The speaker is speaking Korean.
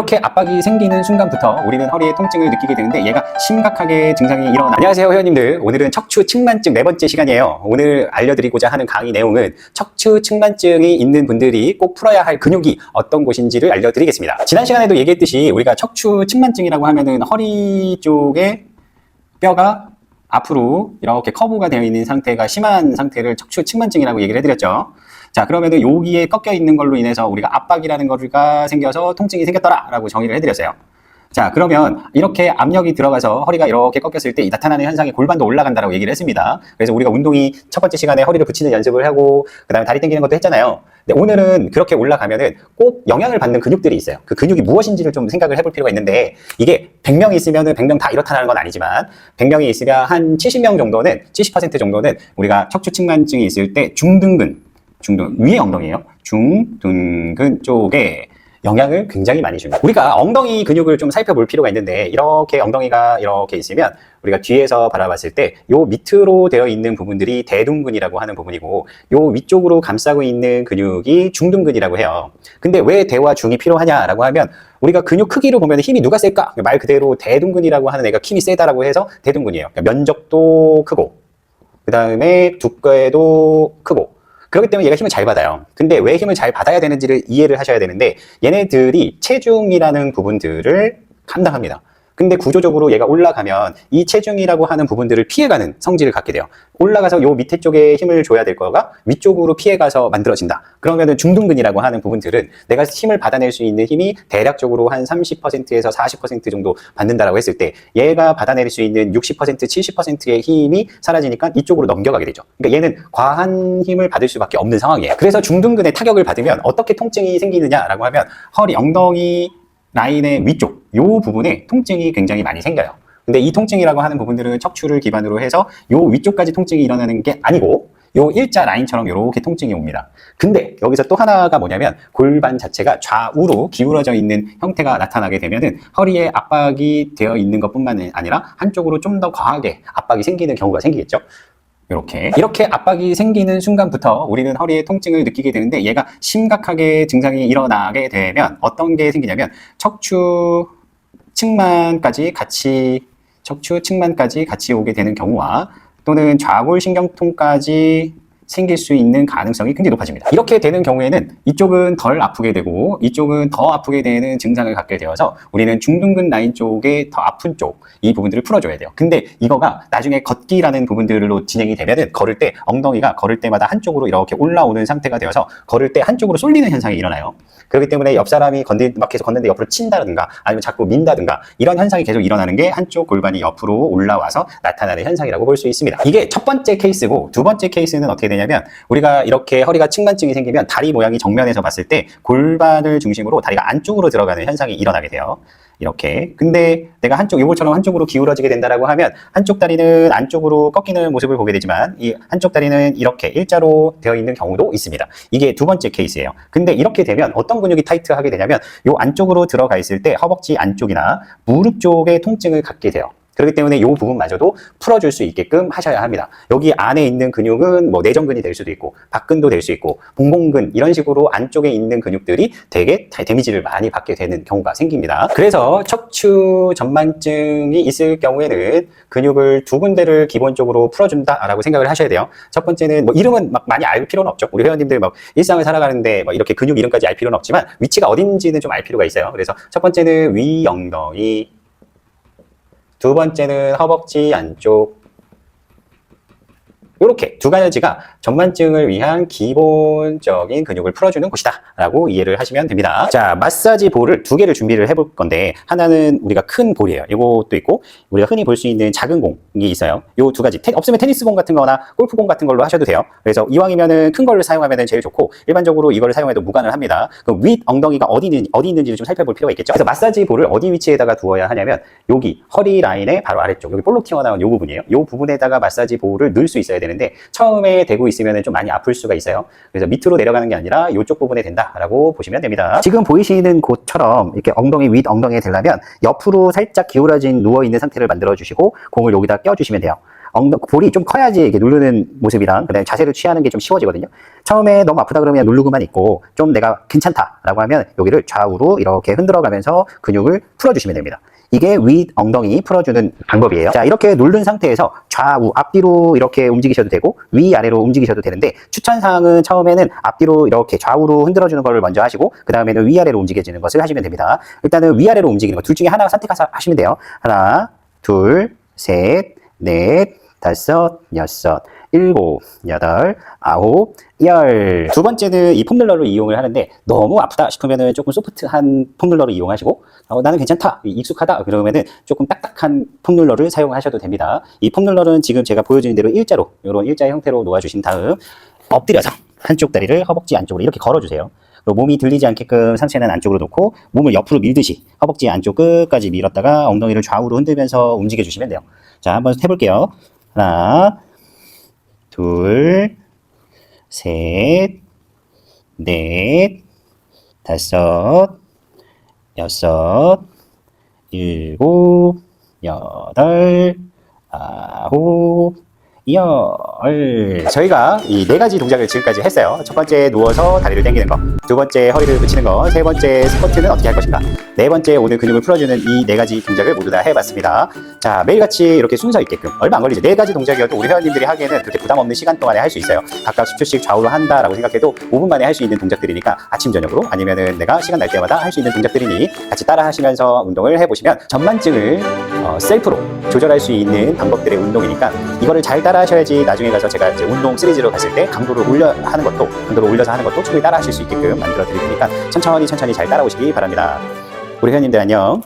이렇게 압박이 생기는 순간부터 우리는 허리에 통증을 느끼게 되는데 얘가 심각하게 증상이 일어나. 안녕하세요 회원님들, 오늘은 척추 측만증 네 번째 시간이에요. 오늘 알려드리고자 하는 강의 내용은 척추 측만증이 있는 분들이 꼭 풀어야 할 근육이 어떤 곳인지를 알려드리겠습니다. 지난 시간에도 얘기했듯이 우리가 척추 측만증이라고 하면은 허리 쪽에 뼈가 앞으로 이렇게 커브가 되어 있는 상태가 심한 상태를 척추 측만증이라고 얘기를 해드렸죠. 자, 그러면은 여기에 꺾여 있는 걸로 인해서 우리가 압박이라는 거가 생겨서 통증이 생겼더라 라고 정의를 해드렸어요. 자, 그러면 이렇게 압력이 들어가서 허리가 이렇게 꺾였을 때 나타나는 현상이 골반도 올라간다라고 얘기를 했습니다. 그래서 우리가 운동이 첫 번째 시간에 허리를 붙이는 연습을 하고 그 다음에 다리 당기는 것도 했잖아요. 근데 오늘은 그렇게 올라가면은 꼭 영향을 받는 근육들이 있어요. 그 근육이 무엇인지를 좀 생각을 해볼 필요가 있는데, 이게 100명이 있으면은 100명 다 이렇다는 건 아니지만 100명이 있으면 한 70명 정도는 70% 정도는 우리가 척추 측만증이 있을 때 중둔근 위에 엉덩이에요. 중둔근 쪽에 영향을 굉장히 많이 줍니다. 우리가 엉덩이 근육을 좀 살펴볼 필요가 있는데, 이렇게 엉덩이가 이렇게 있으면 우리가 뒤에서 바라봤을 때 요 밑으로 되어 있는 부분들이 대둔근이라고 하는 부분이고, 요 위쪽으로 감싸고 있는 근육이 중둔근이라고 해요. 근데 왜 대와 중이 필요하냐라고 하면, 우리가 근육 크기로 보면 힘이 누가 셀까? 말 그대로 대둔근이라고 하는 애가 힘이 세다라고 해서 대둔근이에요. 그러니까 면적도 크고 그 다음에 두께도 크고, 그렇기 때문에 얘가 힘을 잘 받아요. 근데 왜 힘을 잘 받아야 되는지를 이해를 하셔야 되는데, 얘네들이 체중이라는 부분들을 감당합니다. 근데 구조적으로 얘가 올라가면 이 체중이라고 하는 부분들을 피해가는 성질을 갖게 돼요. 올라가서 요 밑에 쪽에 힘을 줘야 될 거가 위쪽으로 피해가서 만들어진다. 그러면은 중둔근이라고 하는 부분들은 내가 힘을 받아낼 수 있는 힘이 대략적으로 한 30%에서 40% 정도 받는다라고 했을 때, 얘가 받아낼 수 있는 60%, 70%의 힘이 사라지니까 이쪽으로 넘겨가게 되죠. 그러니까 얘는 과한 힘을 받을 수밖에 없는 상황이에요. 그래서 중둔근의 타격을 받으면 어떻게 통증이 생기느냐라고 하면, 허리, 엉덩이 라인의 위쪽, 요 부분에 통증이 굉장히 많이 생겨요. 근데 이 통증이라고 하는 부분들은 척추를 기반으로 해서 요 위쪽까지 통증이 일어나는 게 아니고, 요 일자 라인처럼 이렇게 통증이 옵니다. 근데 여기서 또 하나가 뭐냐면, 골반 자체가 좌우로 기울어져 있는 형태가 나타나게 되면은 허리에 압박이 되어 있는 것뿐만 아니라 한쪽으로 좀 더 과하게 압박이 생기는 경우가 생기겠죠. 이렇게 압박이 생기는 순간부터 우리는 허리에 통증을 느끼게 되는데, 얘가 심각하게 증상이 일어나게 되면 어떤 게 생기냐면, 척추 측만까지 같이 오게 되는 경우와, 또는 좌골신경통까지 생길 수 있는 가능성이 굉장히 높아집니다. 이렇게 되는 경우에는 이쪽은 덜 아프게 되고 이쪽은 더 아프게 되는 증상을 갖게 되어서 우리는 중둔근 라인 쪽에 더 아픈 쪽, 이 부분들을 풀어줘야 돼요. 근데 이거가 나중에 걷기라는 부분들로 진행이 되면은, 걸을 때 엉덩이가 걸을 때마다 한쪽으로 이렇게 올라오는 상태가 되어서 걸을 때 한쪽으로 쏠리는 현상이 일어나요. 그렇기 때문에 옆 사람이 막 계속 걷는데 옆으로 친다든가 아니면 자꾸 민다든가 이런 현상이 계속 일어나는 게 한쪽 골반이 옆으로 올라와서 나타나는 현상이라고 볼 수 있습니다. 이게 첫 번째 케이스고, 두 번째 케이스는 어떻게 되냐면, 우리가 이렇게 허리가 측만증이 생기면 다리 모양이 정면에서 봤을 때 골반을 중심으로 다리가 안쪽으로 들어가는 현상이 일어나게 돼요. 이렇게. 근데 내가 요거처럼 한쪽으로 기울어지게 된다라고 하면, 한쪽 다리는 안쪽으로 꺾이는 모습을 보게 되지만 이 한쪽 다리는 이렇게 일자로 되어 있는 경우도 있습니다. 이게 두 번째 케이스예요. 근데 이렇게 되면 어떤 근육이 타이트하게 되냐면, 요 안쪽으로 들어가 있을 때 허벅지 안쪽이나 무릎 쪽에 통증을 갖게 돼요. 그렇기 때문에 이 부분마저도 풀어줄 수 있게끔 하셔야 합니다. 여기 안에 있는 근육은 뭐 내전근이 될 수도 있고 박근도 될 수 있고 봉봉근, 이런 식으로 안쪽에 있는 근육들이 되게 데미지를 많이 받게 되는 경우가 생깁니다. 그래서 척추 전만증이 있을 경우에는 근육을 두 군데를 기본적으로 풀어준다라고 생각을 하셔야 돼요. 첫 번째는 뭐 이름은 막 많이 알 필요는 없죠. 우리 회원님들 막 일상을 살아가는데 막 이렇게 근육 이름까지 알 필요는 없지만 위치가 어딘지는 좀 알 필요가 있어요. 그래서 첫 번째는 위 엉덩이, 두 번째는 허벅지 안쪽, 이렇게 두 가지가 전만증을 위한 기본적인 근육을 풀어주는 곳이다 라고 이해를 하시면 됩니다. 자, 마사지 볼을 두 개를 준비를 해볼 건데, 하나는 우리가 큰 볼이에요. 이것도 있고, 우리가 흔히 볼 수 있는 작은 공이 있어요. 요 두 가지, 없으면 테니스공 같은 거나 골프공 같은 걸로 하셔도 돼요. 그래서 이왕이면은 큰 걸를 사용하면 제일 좋고, 일반적으로 이거를 사용해도 무관을 합니다. 그럼 윗 엉덩이가 어디 있는지를 좀 살펴볼 필요가 있겠죠. 그래서 마사지 볼을 어디 위치에다가 두어야 하냐면, 여기 허리 라인의 바로 아래쪽, 여기 볼록 튀어나온 요 부분이에요. 요 부분에다가 마사지 볼을 넣을 수 있어야 되는데, 처음에 대고 있으면 좀 많이 아플 수가 있어요. 그래서 밑으로 내려가는 게 아니라 이쪽 부분에 된다라고 보시면 됩니다. 지금 보이시는 곳처럼 이렇게 윗 엉덩이에 대려면 옆으로 살짝 기울어진 누워있는 상태를 만들어 주시고 공을 여기다 껴주시면 돼요. 볼이 좀 커야지 이렇게 누르는 모습이랑 그다음에 자세를 취하는 게 좀 쉬워지거든요. 처음에 너무 아프다 그러면 그냥 누르고만 있고 좀 내가 괜찮다라고 하면 여기를 좌우로 이렇게 흔들어 가면서 근육을 풀어주시면 됩니다. 이게 윗 엉덩이 풀어주는 방법이에요. 자, 이렇게 누른 상태에서 좌우, 앞뒤로 이렇게 움직이셔도 되고 위아래로 움직이셔도 되는데 추천사항은 처음에는 앞뒤로 이렇게 좌우로 흔들어주는 걸 먼저 하시고 그 다음에는 위아래로 움직여지는 것을 하시면 됩니다. 일단은 위아래로 움직이는 거 둘 중에 하나 선택해서 하시면 돼요. 하나, 둘, 셋, 넷, 다섯, 여섯, 일곱, 여덟, 아홉, 열. 두 번째는 이 폼롤러를 이용을 하는데 너무 아프다 싶으면은 조금 소프트한 폼롤러를 이용하시고 나는 괜찮다, 익숙하다 그러면은 조금 딱딱한 폼롤러를 사용하셔도 됩니다. 이 폼롤러는 지금 제가 보여드린 대로 일자로 이런 일자 형태로 놓아주신 다음 엎드려서 한쪽 다리를 허벅지 안쪽으로 이렇게 걸어주세요. 그리고 몸이 들리지 않게끔 상체는 안쪽으로 놓고 몸을 옆으로 밀듯이 허벅지 안쪽 끝까지 밀었다가 엉덩이를 좌우로 흔들면서 움직여 주시면 돼요. 자, 한번 해볼게요. 하나, 둘, 셋, 넷, 다섯, 여섯, 일곱, 여덟, 아홉, 열. 저희가 이 네 가지 동작을 지금까지 했어요. 첫 번째 누워서 다리를 당기는 거, 두 번째 허리를 붙이는 거, 세 번째 스쿼트는 어떻게 할 것인가, 네 번째 오늘 근육을 풀어주는 이 네 가지 동작을 모두 다 해봤습니다. 자, 매일같이 이렇게 순서 있게끔 얼마 안 걸리죠. 네 가지 동작이어도 우리 회원님들이 하기에는 그렇게 부담 없는 시간 동안에 할 수 있어요. 각각 10초씩 좌우로 한다라고 생각해도 5분 만에 할 수 있는 동작들이니까 아침 저녁으로 아니면은 내가 시간 날 때마다 할 수 있는 동작들이니 같이 따라 하시면서 운동을 해보시면 전만증을 셀프로 조절할 수 있는 방법들의 운동이니까 이거를 잘 따라 하셔야지 나중에 가서 제가 이제 운동 시리즈로 갔을 때 강도를 강도를 올려서 하는 것도 충분히 따라 하실 수 있게끔 만들어 드릴 테니까 천천히 잘 따라오시기 바랍니다. 우리 회원님들 안녕.